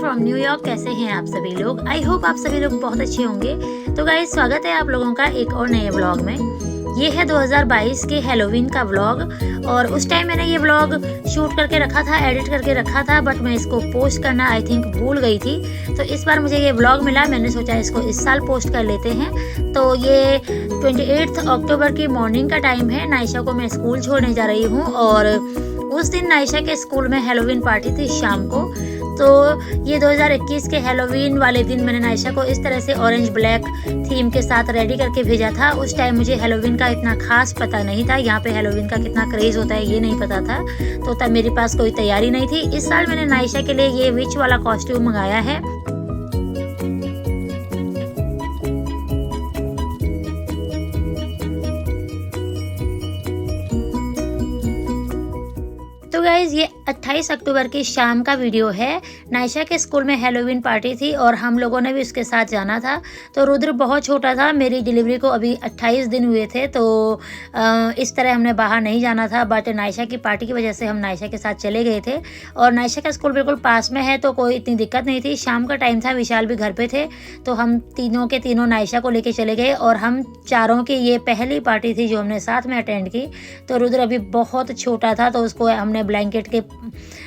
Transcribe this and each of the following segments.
From New York. कैसे हैं आप सभी लोग? आई होप आप सभी लोग बहुत अच्छे होंगे। तो गाइस, स्वागत है आप लोगों का एक और नए व्लॉग में। ये है 2022 के हैलोवीन का व्लॉग और उस टाइम मैंने ये व्लॉग शूट करके रखा था, एडिट करके रखा था, बट मैं इसको पोस्ट करना आई थिंक भूल गई थी। तो इस बार मुझे ये व्लॉग मिला, मैंने सोचा इसको इस साल पोस्ट कर लेते हैं। तो ये 28 अक्टूबर की मॉर्निंग का टाइम है। नायशा को मैं स्कूल छोड़ने जा रही हूँ और उस दिन नायशा के स्कूल में हैलोवीन पार्टी थी शाम को। तो ये 2021 के हैलोवीन वाले दिन मैंने नायशा को इस तरह से ऑरेंज ब्लैक थीम के साथ रेडी करके भेजा था। उस टाइम मुझे हैलोवीन का इतना खास पता नहीं था, यहाँ पे हैलोवीन का कितना क्रेज होता है ये नहीं पता था, तो तब मेरे पास कोई तैयारी नहीं थी। इस साल मैंने नायशा के लिए ये विच वाला कॉस्ट्यूम मंगाया है। तो गाइज, ये 28 अक्टूबर की शाम का वीडियो है। नायशा के स्कूल में हैलोवीन पार्टी थी और हम लोगों ने भी उसके साथ जाना था। तो रुद्र बहुत छोटा था, मेरी डिलीवरी को अभी 28 दिन हुए थे, तो इस तरह हमने बाहर नहीं जाना था, बट नायशा की पार्टी की वजह से हम नायशा के साथ चले गए थे। और नायशा का स्कूल बिल्कुल पास में है तो कोई इतनी दिक्कत नहीं थी। शाम का टाइम था, विशाल भी घर पे थे, तो हम तीनों के तीनों नायशा को लेके चले गए और हम चारों की ये पहली पार्टी थी जो हमने साथ में अटेंड की। तो रुद्र अभी बहुत छोटा था, तो उसको हमने ब्लैंकेट के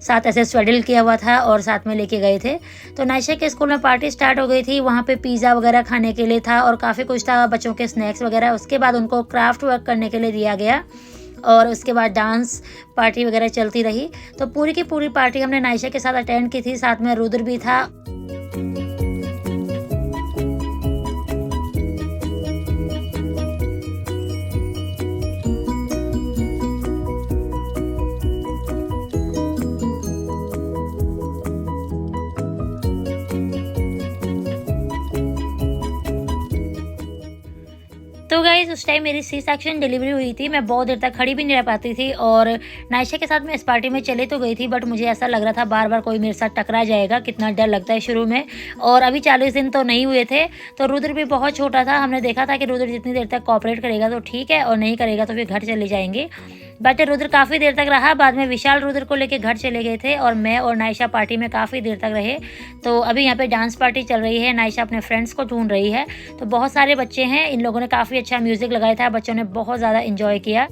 साथ ऐसे स्वेडल किया हुआ था और साथ में लेके गए थे। तो नायशा के स्कूल में पार्टी स्टार्ट हो गई थी। वहाँ पे पिज़्ज़ा वगैरह खाने के लिए था और काफ़ी कुछ था, बच्चों के स्नैक्स वगैरह। उसके बाद उनको क्राफ्ट वर्क करने के लिए दिया गया और उसके बाद डांस पार्टी वगैरह चलती रही। तो पूरी की पूरी पार्टी हमने नायशा के साथ अटेंड की थी, साथ में रुद्र भी था। तो गाइज, उस टाइम मेरी सी सेक्शन डिलीवरी हुई थी, मैं बहुत देर तक खड़ी भी नहीं रह पाती थी और नायशा के साथ मैं इस पार्टी में चले तो गई थी, बट मुझे ऐसा लग रहा था बार बार कोई मेरे साथ टकरा जाएगा, कितना डर लगता है शुरू में। और अभी 40 दिन तो नहीं हुए थे, तो रुद्र भी बहुत छोटा था। हमने देखा था कि रुद्र जितनी देर तक कोऑपरेट करेगा तो ठीक है और नहीं करेगा तो फिर घर चले जाएंगे। बट रुद्र काफ़ी देर तक रहा। बाद में विशाल रुद्र को लेके घर चले गए थे और मैं और नायशा पार्टी में काफ़ी देर तक रहे। तो अभी यहाँ पे डांस पार्टी चल रही है, नायशा अपने फ्रेंड्स को ढूंढ रही है। तो बहुत सारे बच्चे हैं, इन लोगों ने काफ़ी अच्छा म्यूज़िक लगाया था, बच्चों ने बहुत ज़्यादा इंजॉय किया।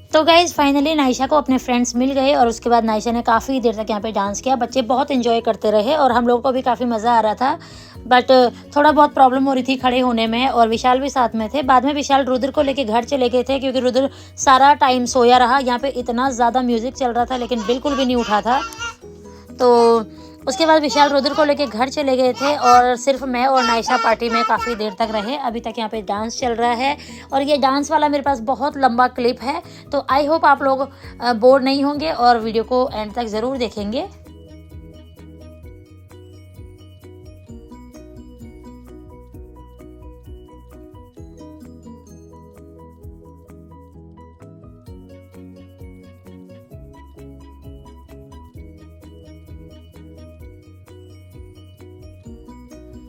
तो गाइज़, फाइनली नायशा को अपने फ्रेंड्स मिल गए और उसके बाद नायशा ने काफ़ी देर तक यहाँ पे डांस किया। बच्चे बहुत एंजॉय करते रहे और हम लोगों को भी काफ़ी मज़ा आ रहा था, बट थोड़ा बहुत प्रॉब्लम हो रही थी खड़े होने में और विशाल भी साथ में थे। बाद में विशाल रुद्र को लेके घर चले गए थे क्योंकि रुद्र सारा टाइम सोया रहा। यहाँ पे इतना ज़्यादा म्यूज़िक चल रहा था लेकिन बिल्कुल भी नहीं उठा था। तो उसके बाद विशाल रुद्र को लेके घर चले गए थे और सिर्फ मैं और नायशा पार्टी में काफ़ी देर तक रहे। अभी तक यहाँ पे डांस चल रहा है और ये डांस वाला मेरे पास बहुत लंबा क्लिप है, तो आई होप आप लोग बोर नहीं होंगे और वीडियो को एंड तक ज़रूर देखेंगे।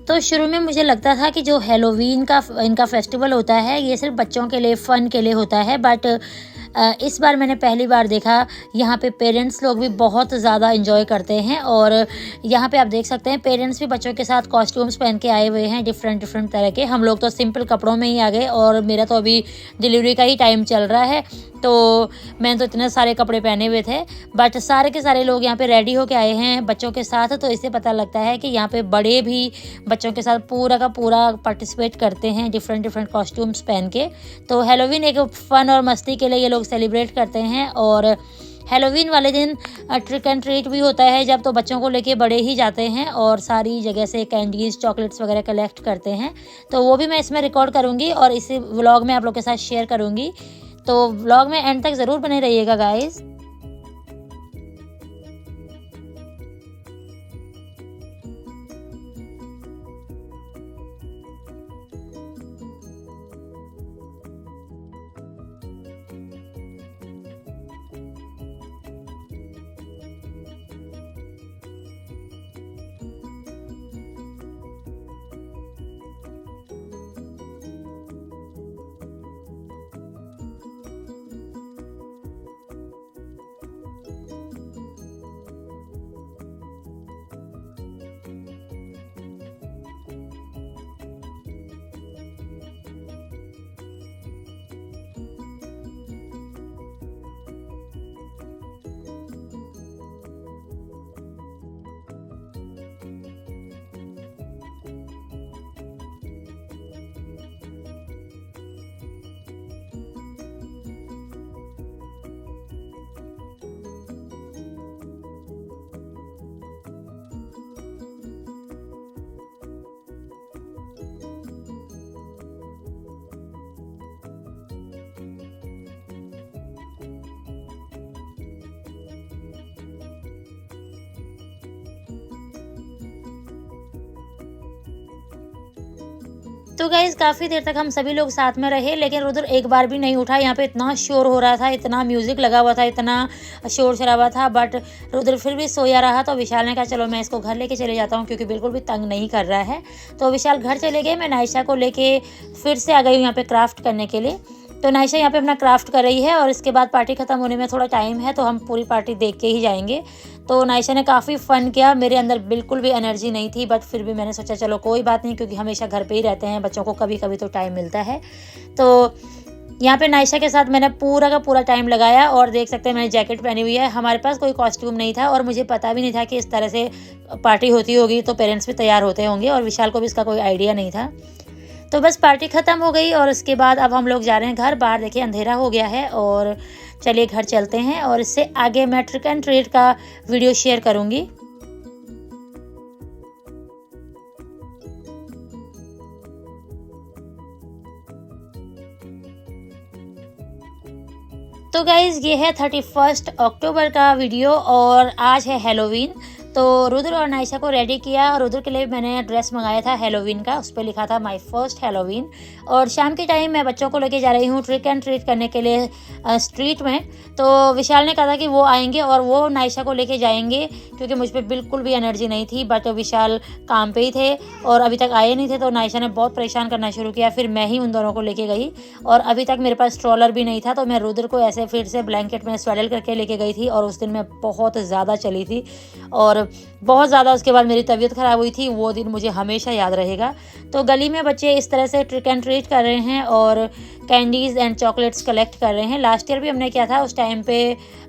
तो शुरू में मुझे लगता था कि जो हैलोवीन का इनका फेस्टिवल होता है ये सिर्फ बच्चों के लिए, फ़न के लिए होता है, बट इस बार मैंने पहली बार देखा यहाँ पे पेरेंट्स लोग भी बहुत ज़्यादा एंजॉय करते हैं। और यहाँ पे आप देख सकते हैं पेरेंट्स भी बच्चों के साथ कॉस्ट्यूम्स पहन के आए हुए हैं, डिफरेंट डिफरेंट तरह के। हम लोग तो सिंपल कपड़ों में ही आ गए और मेरा तो अभी डिलीवरी का ही टाइम चल रहा है, तो मैंने तो इतने सारे कपड़े पहने हुए थे, बट सारे के सारे लोग यहाँ पे रेडी होके आए हैं बच्चों के साथ। तो इससे पता लगता है कि यहाँ पे बड़े भी बच्चों के साथ पूरा का पूरा पार्टिसिपेट करते हैं डिफरेंट डिफरेंट कॉस्ट्यूम्स पहन के। तो हैलोवीन एक फ़न और मस्ती के लिए ये लोग सेलिब्रेट करते हैं। और हैलोवीन वाले दिन ट्रिक एंड ट्रीट भी होता है, जब तो बच्चों को लेके बड़े ही जाते हैं और सारी जगह से कैंडीज़ चॉकलेट्स वगैरह कलेक्ट करते हैं। तो वो भी मैं इसमें रिकॉर्ड करूँगी और इस व्लॉग में आप लोग के साथ शेयर करूँगी। तो व्लॉग में एंड तक ज़रूर बने रहिएगा गाइस। तो गाइज़ काफ़ी देर तक हम सभी लोग साथ में रहे, लेकिन रुद्र एक बार भी नहीं उठा। यहाँ पे इतना शोर हो रहा था, इतना म्यूज़िक लगा हुआ था, इतना शोर शराबा था, बट रुद्र फिर भी सोया रहा। तो विशाल ने कहा चलो मैं इसको घर लेके चले जाता हूँ, क्योंकि बिल्कुल भी तंग नहीं कर रहा है। तो विशाल घर चले गए, मैं नायशा को लेके फिर से आ गई हूँ यहाँ पे क्राफ्ट करने के लिए। तो नायशा यहाँ पे अपना क्राफ्ट कर रही है, और इसके बाद पार्टी ख़त्म होने में थोड़ा टाइम है, तो हम पूरी पार्टी देख के ही जाएंगे। तो नायशा ने काफ़ी फ़न किया, मेरे अंदर बिल्कुल भी एनर्जी नहीं थी, बट फिर भी मैंने सोचा चलो कोई बात नहीं, क्योंकि हमेशा घर पे ही रहते हैं, बच्चों को कभी कभी तो टाइम मिलता है। तो यहाँ पे नायशा के साथ मैंने पूरा का पूरा टाइम लगाया, और देख सकते हैं मैंने जैकेट पहनी हुई है। हमारे पास कोई कॉस्ट्यूम नहीं था, और मुझे पता भी नहीं था कि इस तरह से पार्टी होती होगी, तो पेरेंट्स भी तैयार होते होंगे, और विशाल को भी इसका कोई आइडिया नहीं था। तो बस पार्टी ख़त्म हो गई, और उसके बाद अब हम लोग जा रहे हैं घर। बाहर देखिए अंधेरा हो गया है, और चलिए घर चलते हैं, और इससे आगे मैं ट्रिक एंड ट्रीट का वीडियो शेयर करूँगी। तो गाइज़ ये है 31 अक्टूबर का वीडियो, और आज है हैलोवीन। तो रुद्र और नायशा को रेडी किया, और रुद्र के लिए मैंने ड्रेस मंगाया था हैलोवीन का, उस पर लिखा था माय फर्स्ट हैलोवीन। और शाम के टाइम मैं बच्चों को लेके जा रही हूँ ट्रिक एंड ट्रीट करने के लिए स्ट्रीट में। तो विशाल ने कहा था कि वो आएंगे और वो नायशा को लेके जाएंगे, क्योंकि मुझ पर बिल्कुल भी एनर्जी नहीं थी, बट विशाल काम पे ही थे और अभी तक आए नहीं थे। तो नायशा ने बहुत परेशान करना शुरू किया, फिर मैं ही उन दोनों को लेके गई, और अभी तक मेरे पास स्ट्रॉलर भी नहीं था। तो मैं रुद्र को ऐसे फिर से ब्लैंकेट में स्वेडल करके लेके गई थी, और उस दिन मैं बहुत ज़्यादा चली थी, और बहुत ज़्यादा उसके बाद मेरी तबीयत ख़राब हुई थी। वो दिन मुझे हमेशा याद रहेगा। तो गली में बच्चे इस तरह से ट्रिक एंड ट्रीट कर रहे हैं, और कैंडीज़ एंड चॉकलेट्स कलेक्ट कर रहे हैं। लास्ट ईयर भी हमने किया था, उस टाइम पे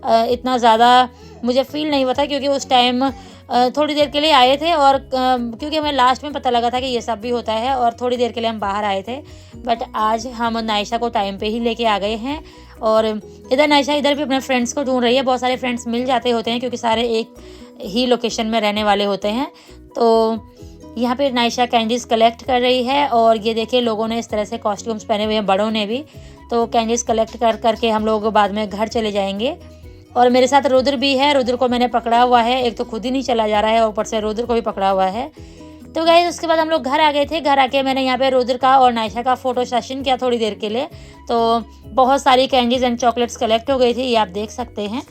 इतना ज़्यादा मुझे फील नहीं हुआ था, क्योंकि उस टाइम थोड़ी देर के लिए आए थे, और क्योंकि हमें लास्ट में पता लगा था कि ये सब भी होता है, और थोड़ी देर के लिए हम बाहर आए थे। बट आज हम नायशा को टाइम पे ही लेके आ गए हैं, और इधर नायशा इधर भी अपने फ्रेंड्स को ढूंढ रही है। बहुत सारे फ्रेंड्स मिल जाते होते हैं, क्योंकि सारे एक ही लोकेशन में रहने वाले होते हैं। तो यहाँ पे नायशा कैंडीज़ कलेक्ट कर रही है, और ये देखिए लोगों ने इस तरह से कॉस्ट्यूम्स पहने हुए हैं, बड़ों ने भी। तो कैंडीज़ कलेक्ट करके हम लोग बाद में घर चले जाएंगे। और मेरे साथ रुद्र भी है, रुद्र को मैंने पकड़ा हुआ है, एक तो खुद ही नहीं चला जा रहा है, ऊपर से रुद्र को भी पकड़ा हुआ है। तो गाइस उसके बाद हम लोग घर आ गए थे। घर आके मैंने यहाँ पे रुद्र का और नायशा का फ़ोटो सेशन किया थोड़ी देर के लिए। तो बहुत सारी कैंडीज़ एंड चॉकलेट्स कलेक्ट हो गई थी, ये आप देख सकते हैं।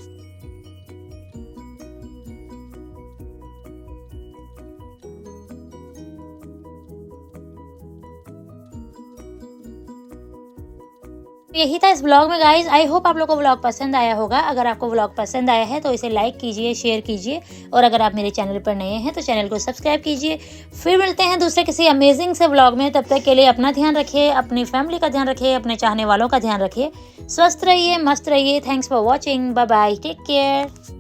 यही था इस ब्लॉग में गाइज। आई होप आप लोगों को ब्लॉग पसंद आया होगा। अगर आपको ब्लॉग पसंद आया है तो इसे लाइक कीजिए, शेयर कीजिए, और अगर आप मेरे चैनल पर नए हैं तो चैनल को सब्सक्राइब कीजिए। फिर मिलते हैं दूसरे किसी अमेजिंग से ब्लॉग में। तब तक के लिए अपना ध्यान रखिए, अपनी फैमिली का ध्यान रखिए, अपने चाहने वालों का ध्यान रखिए। स्वस्थ रहिए, मस्त रहिए। Thanks for watching. Bye bye, take care.